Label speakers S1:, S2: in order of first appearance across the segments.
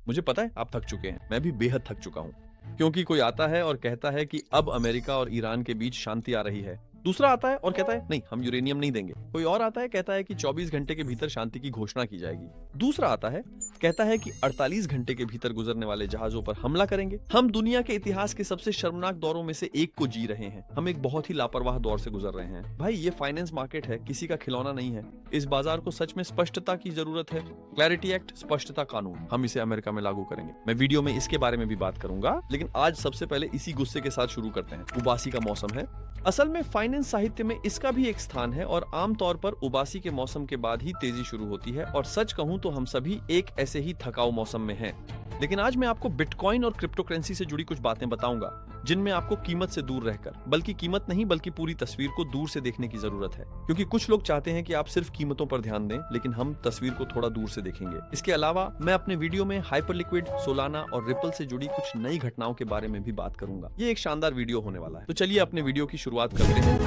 S1: मुझे पता है आप थक चुके हैं, मैं भी बेहद थक चुका हूँ। क्योंकि कोई आता है और कहता है कि अब अमेरिका और ईरान के बीच शांति आ रही है, दूसरा आता है और कहता है नहीं, हम यूरेनियम नहीं देंगे। कोई और आता है, कहता है कि 24 घंटे के भीतर शांति की घोषणा की जाएगी। दूसरा आता है, कहता है कि 48 घंटे के भीतर गुजरने वाले जहाजों पर हमला करेंगे। हम दुनिया के इतिहास के सबसे शर्मनाक दौरों में से एक को जी रहे हैं। हम एक बहुत ही लापरवाह दौर से गुजर रहे हैं। भाई, ये फाइनेंस मार्केट है, किसी का खिलौना नहीं है। इस बाजार को सच में स्पष्टता की जरूरत है। क्लैरिटी एक्ट, स्पष्टता कानून, हम इसे अमेरिका में लागू करेंगे। मैं वीडियो में इसके बारे में भी बात करूंगा, लेकिन आज सबसे पहले इसी गुस्से के साथ शुरू करते हैं। उबासी का मौसम है। असल में फाइनेंस साहित्य में इसका भी एक स्थान है और आमतौर पर उबासी के मौसम के बाद ही तेजी शुरू होती है। और सच कहूं तो हम सभी एक ऐसे ही थकाऊ मौसम में हैं। लेकिन आज मैं आपको बिटकॉइन और क्रिप्टो करेंसी से जुड़ी कुछ बातें बताऊंगा, जिनमें आपको कीमत से दूर रहकर, बल्कि कीमत नहीं बल्कि पूरी तस्वीर को दूर से देखने की जरूरत है। क्योंकि कुछ लोग चाहते हैं कि आप सिर्फ कीमतों पर ध्यान दें, लेकिन हम तस्वीर को थोड़ा दूर से देखेंगे। इसके अलावा मैं अपने वीडियो में हाइपरलिक्विड, सोलाना और रिपल से जुड़ी कुछ नई घटनाओं के बारे में भी बात करूंगा। ये एक शानदार वीडियो होने वाला है। तो चलिए अपने वीडियो की शुरुआत करते हैं।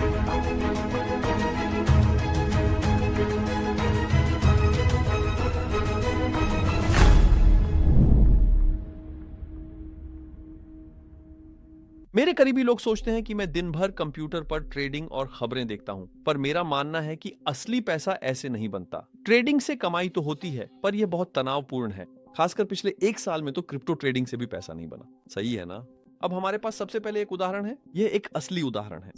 S1: मेरे करीबी लोग सोचते हैं कि मैं दिन भर कंप्यूटर पर ट्रेडिंग और खबरें देखता हूं, पर मेरा मानना है कि असली पैसा ऐसे नहीं बनता। ट्रेडिंग से कमाई तो होती है, पर यह बहुत तनावपूर्ण है। खासकर पिछले एक साल में तो क्रिप्टो ट्रेडिंग से भी पैसा नहीं बना। सही है ना? अब हमारे पास सबसे पहले एक उदाहरण है। यह एक असली उदाहरण है।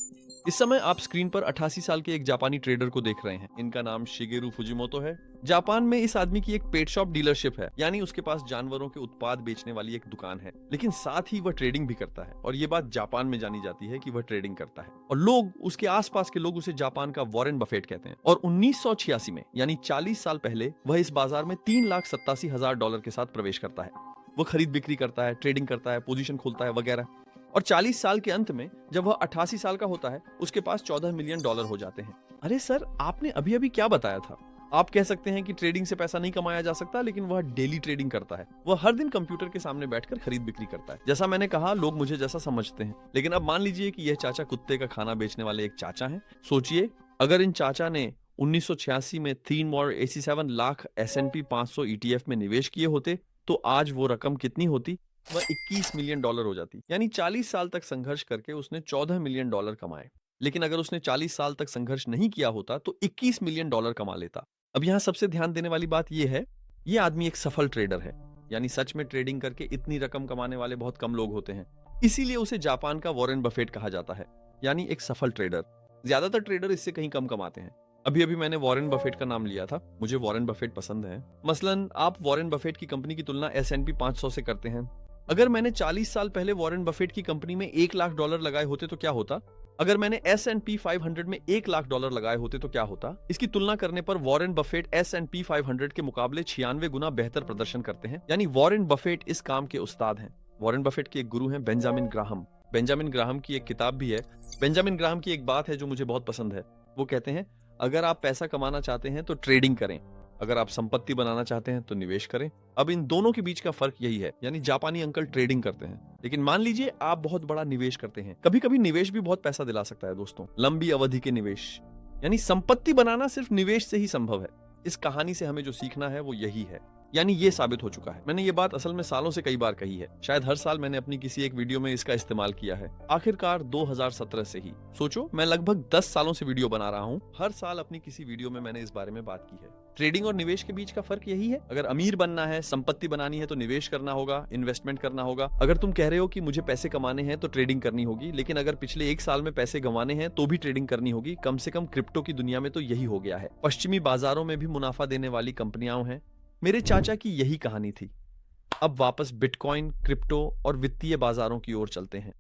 S1: इस समय आप स्क्रीन पर 88 साल के एक जापानी ट्रेडर को देख रहे हैं। इनका नाम शिगेरू फुजिमोतो है। जापान में इस आदमी की एक पेट शॉप डीलरशिप है, यानी उसके पास जानवरों के उत्पाद बेचने वाली एक दुकान है। लेकिन साथ ही वह ट्रेडिंग भी करता है, और ये बात जापान में जानी जाती है कि वह ट्रेडिंग करता है। और लोग, उसके आसपास के लोग उसे जापान का वॉरेन बफेट कहते हैं। और 1986 में, यानी 40 साल पहले, वह इस बाजार में $3,87,000 के साथ प्रवेश करता है। वह खरीद बिक्री करता है, ट्रेडिंग करता है, पोजीशन खोलता है वगैरह। और 40 साल के अंत में जब वह 88 साल का होता है, उसके पास $14 मिलियन हो जाते हैं। अरे सर, आपने अभी अभी क्या बताया था? आप कह सकते हैं कि ट्रेडिंग से पैसा नहीं कमाया जा सकता, लेकिन वह डेली ट्रेडिंग करता है। वह हर दिन कंप्यूटर के सामने बैठकर खरीद बिक्री करता है। जैसा मैंने कहा, लोग मुझे जैसा समझते हैं। लेकिन अब मान लीजिए कि यह चाचा कुत्ते का खाना बेचने वाले एक चाचा हैं। सोचिए, अगर इन चाचा ने 1986 में 387 लाख S&P 500 ETF में निवेश किए होते, तो आज वो रकम कितनी होती? वह $21 मिलियन हो जाती। यानी 40 साल तक संघर्ष करके उसने $14 मिलियन कमाए। लेकिन अगर उसने 40 साल तक संघर्ष नहीं किया होता तो $21 मिलियन कमा लेता। अब यहाँ सबसे ध्यान देने वाली बात यह है, यह आदमी एक सफल ट्रेडर है। यानी सच में ट्रेडिंग करके इतनी रकम कमाने वाले बहुत कम लोग होते हैं। इसीलिए उसे जापान का वॉरेन बफेट कहा जाता है, यानी एक सफल ट्रेडर। ज्यादातर ट्रेडर इससे कहीं कम कमाते हैं। अभी अभी मैंने वॉरेन बफेट का नाम लिया था। मुझे वॉरेन बफेट पसंद है। मसलन आप वॉरेन बफेट की कंपनी की तुलना S&P 500 से करते हैं। अगर मैंने 40 साल पहले वॉरेन बफेट की कंपनी में $1 लाख लगाए होते तो क्या होता? अगर मैंने S&P 500 में $1 लाख लगाए होते तो क्या होता? इसकी तुलना करने पर वॉरेन बफेट S&P 500 के मुकाबले 96 गुना बेहतर प्रदर्शन करते हैं। यानी वॉरेन बफेट इस काम के उस्ताद हैं। वॉरेन बफेट के एक गुरु हैं बेंजामिन ग्राहम। बेंजामिन ग्राहम की एक किताब भी है। बेंजामिन ग्राहम की एक बात है जो मुझे बहुत पसंद है। वो कहते हैं, अगर आप पैसा कमाना चाहते हैं तो ट्रेडिंग करें, अगर आप संपत्ति बनाना चाहते हैं तो निवेश करें। अब इन दोनों के बीच का फर्क यही है। यानी जापानी अंकल ट्रेडिंग करते हैं, लेकिन मान लीजिए आप बहुत बड़ा निवेश करते हैं। कभी कभी निवेश भी बहुत पैसा दिला सकता है दोस्तों। लंबी अवधि के निवेश, यानी संपत्ति बनाना सिर्फ निवेश से ही संभव है। इस कहानी से हमें जो सीखना है वो यही है। यानी ये साबित हो चुका है। मैंने ये बात असल में सालों से कई बार कही है। शायद हर साल मैंने अपनी किसी एक वीडियो में इसका इस्तेमाल किया है। आखिरकार 2017 से ही। सोचो, मैं लगभग 10 सालों से वीडियो बना रहा हूँ। हर साल अपनी किसी वीडियो में मैंने इस बारे में बात की है। ट्रेडिंग और निवेश के बीच का फर्क यही है। अगर अमीर बनना है, संपत्ति बनानी है तो निवेश करना होगा, इन्वेस्टमेंट करना होगा। अगर तुम कह रहे हो कि मुझे पैसे कमाने हैं तो ट्रेडिंग करनी होगी, लेकिन अगर पिछले एक साल में पैसे गंवाने हैं तो भी ट्रेडिंग करनी होगी। कम से कम क्रिप्टो की दुनिया में तो यही हो गया है। पश्चिमी बाजारों में भी मुनाफा देने वाली कंपनियां हैं। मेरे चाचा की यही कहानी थी। अब वापस बिटकॉइन, क्रिप्टो और वित्तीय बाजारों की ओर चलते हैं।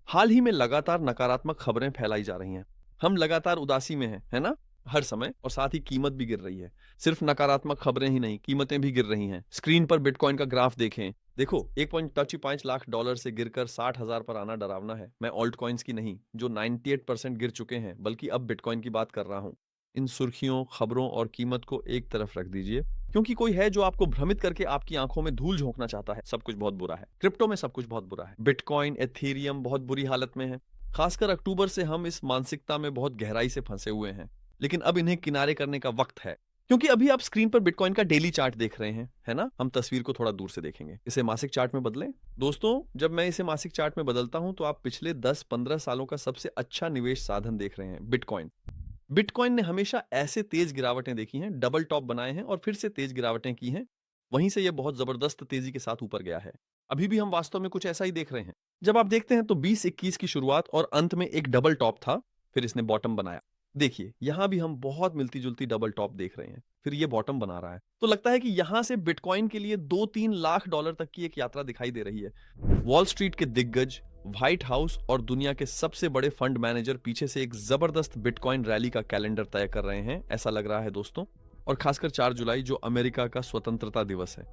S1: हाल ही में लगातार नकारात्मक खबरें फैलाई जा रही हैं। हम लगातार उदासी में हैं, है ना? हर समय। और साथ ही कीमत भी गिर रही है। सिर्फ नकारात्मक खबरें ही नहीं, कीमतें भी गिर रही हैं। स्क्रीन पर बिटकॉइन का ग्राफ देखें। देखो, $1.5 लाख से गिरकर 60,000 पर आना डरावना है। मैं ऑल्ट कॉइन्स की नहीं, जो 98% गिर चुके हैं, बल्कि अब बिटकॉइन की बात कर रहा हूं। इन सुर्खियों, खबरों और कीमत को एक तरफ रख दीजिए, क्योंकि कोई है जो आपको भ्रमित करके आपकी आंखों में धूल झोंकना चाहता है। सब कुछ बहुत बुरा है। क्रिप्टो में सब कुछ बहुत बुरा है। बिटकॉइन, एथेरियम बहुत बुरी हालत में है। खासकर अक्टूबर से हम इस मानसिकता में बहुत गहराई से फंसे हुए हैं। लेकिन अब इन्हें किनारे करने का वक्त है। क्योंकि अभी आप स्क्रीन पर बिटकॉइन का डेली चार्ट देख रहे हैं, है ना? हम तस्वीर को थोड़ा दूर से देखेंगे। इसे मासिक चार्ट में बदलें। दोस्तों, जब मैं इसे मासिक चार्ट में बदलता हूं तो आप पिछले 10-15 सालों का सबसे अच्छा निवेश साधन देख रहे हैं, बिटकॉइन। बिटकॉइन ने हमेशा ऐसे तेज गिरावटें देखी हैं, डबल टॉप बनाए हैं और फिर से तेज गिरावटें की हैं। वहीं से यह बहुत जबरदस्त तेजी के साथ ऊपर गया है। अभी भी हम वास्तव में कुछ ऐसा ही देख रहे हैं। जब आप देखते हैं तो 2021 की शुरुआत और अंत में एक डबल टॉप था, फिर इसने बॉटम बनाया। देखिए, यहां भी हम बहुत मिलती-जुलती डबल टॉप देख रहे हैं। फिर ये बॉटम बना रहा है। तो लगता है कि यहां से बिटकॉइन के लिए 2-3 लाख डॉलर तक की एक यात्रा दिखाई दे रही है। वॉल स्ट्रीट के दिग्गज, व्हाइट हाउस और दुनिया के सबसे बड़े फंड मैनेजर पीछे से एक जबरदस्त बिटकॉइन रैली का कैलेंडर तय कर रहे हैं, ऐसा लग रहा है दोस्तों। और खासकर 4 जुलाई जो अमेरिका का स्वतंत्रता दिवस है,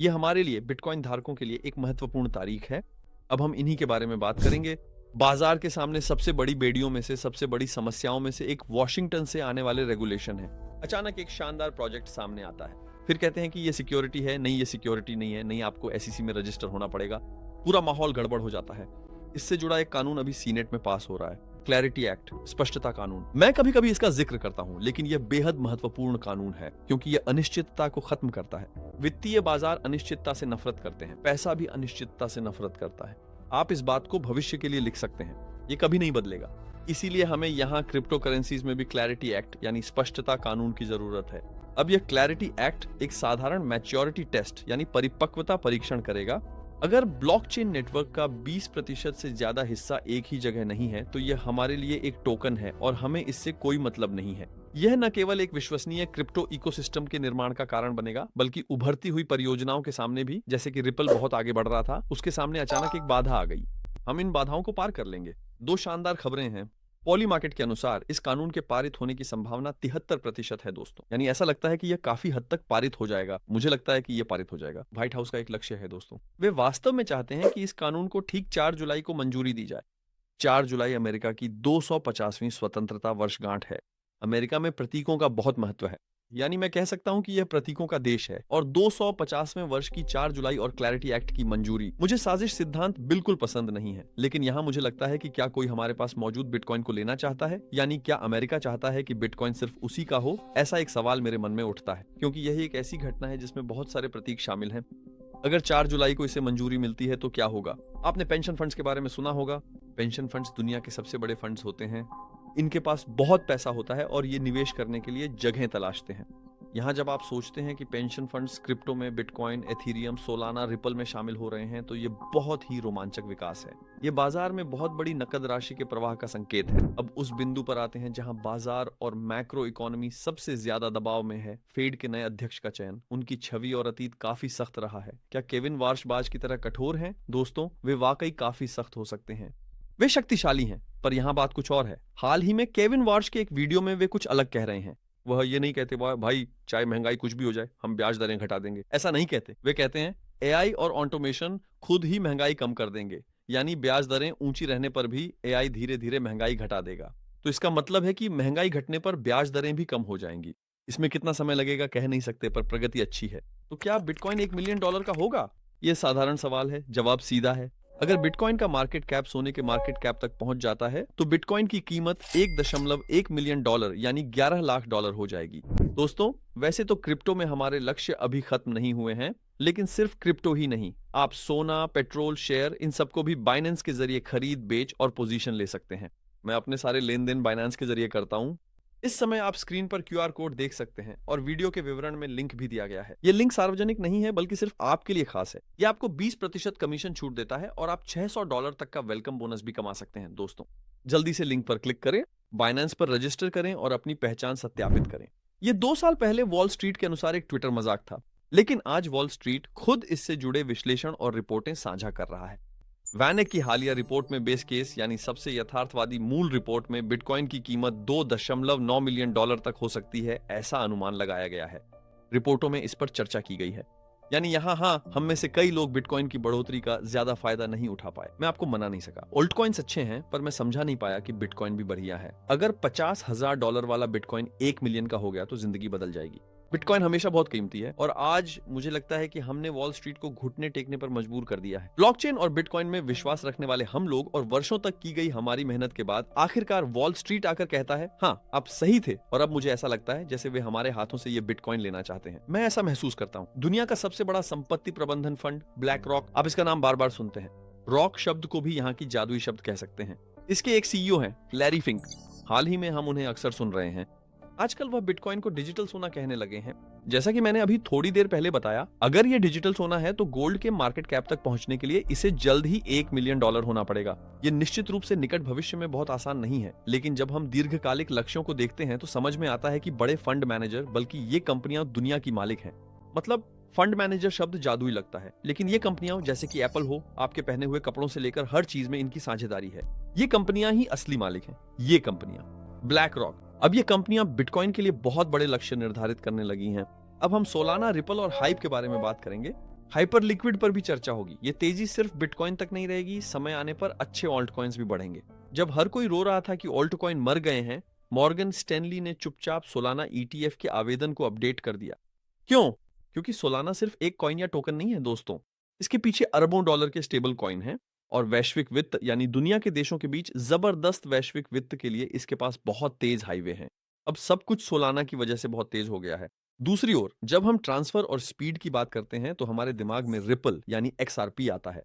S1: यह हमारे लिए बिटकॉइन धारकों के लिए एक महत्वपूर्ण तारीख है। अब हम इन्हीं के बारे में बात करेंगे। बाजार के सामने सबसे बड़ी बेड़ियों में से, सबसे बड़ी समस्याओं में से एक वॉशिंगटन से आने वाले रेगुलेशन है। अचानक एक शानदार प्रोजेक्ट सामने आता है, फिर कहते हैं कि ये सिक्योरिटी है, नहीं ये सिक्योरिटी नहीं है, नहीं आपको एसईसी में रजिस्टर होना पड़ेगा। पूरा माहौल गड़बड़ हो जाता है। इससे जुड़ा एक कानून अभी सीनेट में पास हो रहा है, क्लैरिटी एक्ट, स्पष्टता कानून। मैं कभी कभी इसका जिक्र करता हूं, लेकिन यह बेहद महत्वपूर्ण कानून है क्योंकि यह अनिश्चितता को खत्म करता है। वित्तीय बाजार अनिश्चितता से नफरत करते हैं, पैसा भी अनिश्चितता से नफरत करता है। आप इस बात को भविष्य के लिए लिख सकते हैं, ये कभी नहीं बदलेगा। इसीलिए हमें यहाँ क्रिप्टो करेंसीज में भी क्लैरिटी एक्ट यानी स्पष्टता कानून की जरूरत है। अब यह क्लैरिटी एक्ट एक साधारण मैच्योरिटी टेस्ट यानी परिपक्वता परीक्षण करेगा। अगर ब्लॉकचेन नेटवर्क का 20% से ज्यादा हिस्सा एक ही जगह नहीं है तो यह हमारे लिए एक टोकन है और हमें इससे कोई मतलब नहीं है। यह न केवल एक विश्वसनीय क्रिप्टो इकोसिस्टम के निर्माण का कारण बनेगा, बल्कि उभरती हुई परियोजनाओं के सामने भी, जैसे कि रिपल बहुत आगे बढ़ रहा था, उसके सामने अचानक एक बाधा आ गई। हम इन बाधाओं को पार कर लेंगे। 2 शानदार खबरें हैं। पॉली मार्केट के अनुसार इस कानून के पारित होने की संभावना 73% है दोस्तों। यानी ऐसा लगता है कि यह काफी हद तक पारित हो जाएगा। मुझे लगता है कि यह पारित हो जाएगा। व्हाइट हाउस का एक लक्ष्य है दोस्तों। वे वास्तव में चाहते हैं कि इस कानून को ठीक 4 जुलाई को मंजूरी दी जाए। 4 जुलाई अमेरिका की 250वीं स्वतंत्रता वर्षगांठ है। अमेरिका में प्रतीकों का बहुत महत्व है। यानी मैं कह सकता हूं कि यह प्रतीकों का देश है और 250वें वर्ष की 4 जुलाई और क्लैरिटी एक्ट की मंजूरी। मुझे साजिश सिद्धांत बिल्कुल पसंद नहीं है, लेकिन यहाँ मुझे लगता है कि क्या कोई हमारे पास मौजूद बिटकॉइन को लेना चाहता है? यानी क्या अमेरिका चाहता है कि बिटकॉइन सिर्फ उसी का हो? ऐसा एक सवाल मेरे मन में उठता है, क्योंकि यही एक ऐसी घटना है जिसमें बहुत सारे प्रतीक शामिल हैं। अगर 4 जुलाई को इसे मंजूरी मिलती है तो क्या होगा? आपने पेंशन फंड्स के बारे में सुना होगा। पेंशन फंड्स दुनिया के सबसे बड़े फंड्स होते हैं। इनके पास बहुत पैसा होता है और ये निवेश करने के लिए जगह तलाशते हैं। यहाँ जब आप सोचते हैं कि पेंशन फंड्स क्रिप्टो में बिटकॉइन, एथीरियम, सोलाना, रिपल में शामिल हो रहे हैं, तो ये बहुत ही रोमांचक विकास है। ये बाजार में बहुत बड़ी नकद राशि के प्रवाह का संकेत है। अब उस बिंदु पर आते हैं जहाँ बाजार और मैक्रो इकोनॉमी सबसे ज्यादा दबाव में है। फेड के नए अध्यक्ष का चयन, उनकी छवि और अतीत काफी सख्त रहा है। क्या केविन वार्शबाज की तरह कठोर हैं? दोस्तों, वे वाकई काफी सख्त हो सकते हैं। वे शक्तिशाली हैं, पर यहाँ बात कुछ और है। हाल ही में केविन वार्श के एक वीडियो में वे कुछ अलग कह रहे हैं। वह ये नहीं कहते भाई चाहे महंगाई कुछ भी हो जाए हम ब्याज दरें घटा देंगे, ऐसा नहीं कहते। वे कहते हैं एआई और ऑटोमेशन खुद ही महंगाई कम कर देंगे, यानी ब्याज दरें ऊंची रहने पर भी एआई धीरे धीरे महंगाई घटा देगा। तो इसका मतलब है कि महंगाई घटने पर ब्याज दरें भी कम हो जाएंगी। इसमें कितना समय लगेगा कह नहीं सकते, पर प्रगति अच्छी है। तो क्या बिटकॉइन $1 मिलियन का होगा? यह साधारण सवाल है, जवाब सीधा है। अगर बिटकॉइन का मार्केट कैप सोने के मार्केट कैप तक पहुंच जाता है तो बिटकॉइन की कीमत $1.1 मिलियन यानी $11 लाख हो जाएगी। दोस्तों, वैसे तो क्रिप्टो में हमारे लक्ष्य अभी खत्म नहीं हुए हैं, लेकिन सिर्फ क्रिप्टो ही नहीं, आप सोना, पेट्रोल, शेयर, इन सबको भी बाइनेंस के जरिए खरीद, बेच और पोजीशन ले सकते हैं। मैं अपने सारे लेन देन बाइनेंस के जरिए करता हूं। इस समय आप स्क्रीन पर क्यूआर कोड देख सकते हैं और वीडियो के विवरण में लिंक भी दिया गया है। यह लिंक सार्वजनिक नहीं है, बल्कि सिर्फ आपके लिए खास है। यह आपको 20% कमीशन छूट देता है और आप $600 तक का वेलकम बोनस भी कमा सकते हैं। दोस्तों, जल्दी से लिंक पर क्लिक करें, बाइनेंस पर रजिस्टर करें और अपनी पहचान सत्यापित करें। यह 2 साल पहले वॉल स्ट्रीट के अनुसार एक ट्विटर मजाक था, लेकिन आज वॉल स्ट्रीट खुद इससे जुड़े विश्लेषण और रिपोर्टें साझा कर रहा है। वैनेक की हालिया रिपोर्ट में बेस केस यानी सबसे यथार्थवादी मूल रिपोर्ट में बिटकॉइन की कीमत $2.9 मिलियन तक हो सकती है, ऐसा अनुमान लगाया गया है। रिपोर्टों में इस पर चर्चा की गई है। यानी यहाँ हाँ, हम में से कई लोग बिटकॉइन की बढ़ोतरी का ज्यादा फायदा नहीं उठा पाए। मैं आपको मना नहीं सका। ओल्ट कॉइन्स अच्छे हैं, पर मैं समझा नहीं पाया कि बिटकॉइन भी बढ़िया है। अगर $50,000 वाला बिटकॉइन 1 मिलियन का हो गया तो जिंदगी बदल जाएगी। बिटकॉइन हमेशा बहुत कीमती है और आज मुझे लगता है कि हमने वॉल स्ट्रीट को घुटने टेकने पर मजबूर कर दिया है। ब्लॉकचेन और बिटकॉइन में विश्वास रखने वाले हम लोग और वर्षों तक की गई हमारी मेहनत के बाद आखिरकार वॉल स्ट्रीट आकर कहता है, हाँ आप सही थे, और अब मुझे ऐसा लगता है जैसे वे हमारे हाथों से ये बिटकॉइन लेना चाहते हैं। मैं ऐसा महसूस करता हूँ। दुनिया का सबसे बड़ा संपत्ति प्रबंधन फंड ब्लैक रॉक, आप इसका नाम बार बार सुनते हैं। रॉक शब्द को भी यहाँ की जादुई शब्द कह सकते हैं। इसके एक सीईओ हैं लैरी फिंक। हाल ही में हम उन्हें अक्सर सुन रहे हैं। आजकल वह बिटकॉइन को डिजिटल सोना कहने लगे हैं। जैसा कि मैंने अभी थोड़ी देर पहले बताया, अगर ये डिजिटल सोना है तो गोल्ड के मार्केट कैप तक पहुंचने के लिए इसे जल्द ही $1 मिलियन होना पड़ेगा। ये निश्चित रूप से निकट भविष्य में बहुत आसान नहीं है, लेकिन जब हम दीर्घकालिक लक्ष्यों को देखते हैं तो समझ में आता है कि बड़े फंड मैनेजर, बल्कि ये कंपनियां दुनिया की मालिक हैं। मतलब फंड मैनेजर शब्द जादुई लगता है, लेकिन ये कंपनियां जैसे कि एप्पल हो, आपके पहने हुए कपड़ों से लेकर हर चीज में इनकी साझेदारी है। ये कंपनियां ही असली मालिक हैं। ये कंपनियां ब्लैक रॉक। अब ये कंपनियां बिटकॉइन के लिए बहुत बड़े लक्ष्य निर्धारित करने लगी हैं। अब हम सोलाना, रिपल और हाइप के बारे में बात करेंगे। हाइपर लिक्विड पर भी चर्चा होगी। ये तेजी सिर्फ बिटकॉइन तक नहीं रहेगी, समय आने पर अच्छे ऑल्ट कॉइन्स भी बढ़ेंगे। जब हर कोई रो रहा था कि ऑल्ट कॉइन मर गए हैं, मॉर्गन स्टैनली ने चुपचाप सोलाना ETF के आवेदन को अपडेट कर दिया। क्यों? क्योंकि सोलाना सिर्फ एक कॉइन या टोकन नहीं है दोस्तों, इसके पीछे अरबों डॉलर के स्टेबल कॉइन हैं और वैश्विक वित्त यानी दुनिया के देशों के बीच जबरदस्त वैश्विक वित्त के लिए इसके पास बहुत तेज हाईवे हैं। अब सब कुछ सोलाना की वजह से बहुत तेज हो गया है। दूसरी ओर जब हम ट्रांसफर और स्पीड की बात करते हैं तो हमारे दिमाग में रिपल यानी XRP आता है।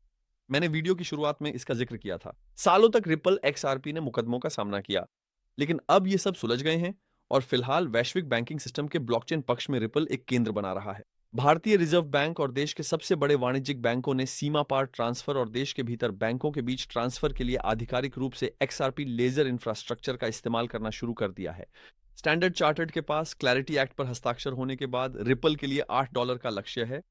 S1: मैंने वीडियो की शुरुआत में इसका जिक्र किया था। सालों तक रिपल XRP ने मुकदमों का सामना किया, लेकिन अब ये सब सुलझ गए हैं और फिलहाल वैश्विक बैंकिंग सिस्टम के ब्लॉकचेन पक्ष में रिपल एक केंद्र बना रहा है। भारतीय रिजर्व बैंक और देश के सबसे बड़े वाणिज्यिक बैंकों ने सीमा पार ट्रांसफर और देश के भीतर बैंकों के बीच ट्रांसफर के लिए आधिकारिक रूप से XRP लेजर इंफ्रास्ट्रक्चर का इस्तेमाल करना शुरू कर दिया है। स्टैंडर्ड चार्टर्ड के पास क्लैरिटी एक्ट पर हस्ताक्षर होने के बाद रिपल के लिए $8 का लक्ष्य है।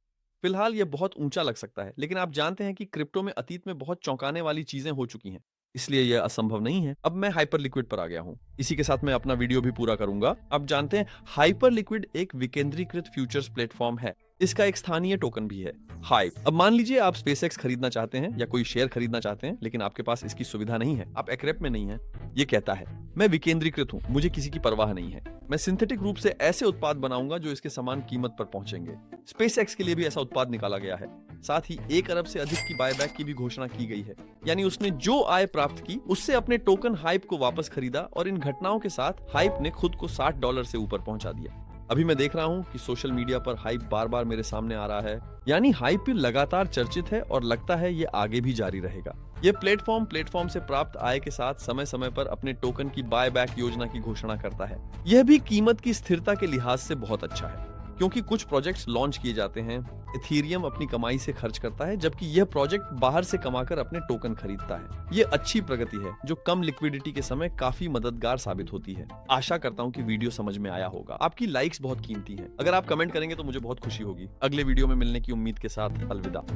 S1: फिलहाल यह बहुत ऊंचा लग सकता है, लेकिन आप जानते हैं कि क्रिप्टो में अतीत में बहुत चौंकाने वाली चीजें हो चुकी हैं, इसलिए यह असंभव नहीं है। अब मैं हाइपर लिक्विड पर आ गया हूं। इसी के साथ मैं अपना वीडियो भी पूरा करूंगा। आप जानते हैं हाइपर लिक्विड एक विकेंद्रीकृत फ्यूचर्स प्लेटफॉर्म है। इसका एक स्थानीय टोकन भी है, हाइप। अब मान लीजिए आप SpaceX खरीदना चाहते हैं या कोई शेयर खरीदना चाहते हैं, लेकिन आपके पास इसकी सुविधा नहीं है, आप एक्रेप में नहीं है। ये कहता है मैं विकेंद्रीकृत हूं, मुझे किसी की परवाह नहीं है, मैं सिंथेटिक रूप से ऐसे उत्पाद बनाऊंगा जो इसके समान कीमत पर पहुंचेंगे। SpaceX के लिए भी ऐसा उत्पाद निकाला गया है। साथ ही 1 अरब से अधिक की बायबैक की भी घोषणा की गई है, यानी उसने जो आय प्राप्त की उससे अपने टोकन हाइप को वापस खरीदा और इन घटनाओं के साथ हाइप ने खुद को $60 से ऊपर पहुंचा दिया। अभी मैं देख रहा हूं कि सोशल मीडिया पर हाइप बार बार मेरे सामने आ रहा है, यानी हाइप लगातार चर्चित है और लगता है ये आगे भी जारी रहेगा। ये प्लेटफॉर्म से प्राप्त आय के साथ समय समय पर अपने टोकन की बाय बैक योजना की घोषणा करता है। यह भी कीमत की स्थिरता के लिहाज से बहुत अच्छा है, क्योंकि कुछ प्रोजेक्ट्स लॉन्च किए जाते हैं, इथेरियम अपनी कमाई से खर्च करता है, जबकि यह प्रोजेक्ट बाहर से कमाकर अपने टोकन खरीदता है। यह अच्छी प्रगति है जो कम लिक्विडिटी के समय काफी मददगार साबित होती है। आशा करता हूं कि वीडियो समझ में आया होगा। आपकी लाइक्स बहुत कीमती हैं। अगर आप कमेंट करेंगे तो मुझे बहुत खुशी होगी। अगले वीडियो में मिलने की उम्मीद के साथ अलविदा।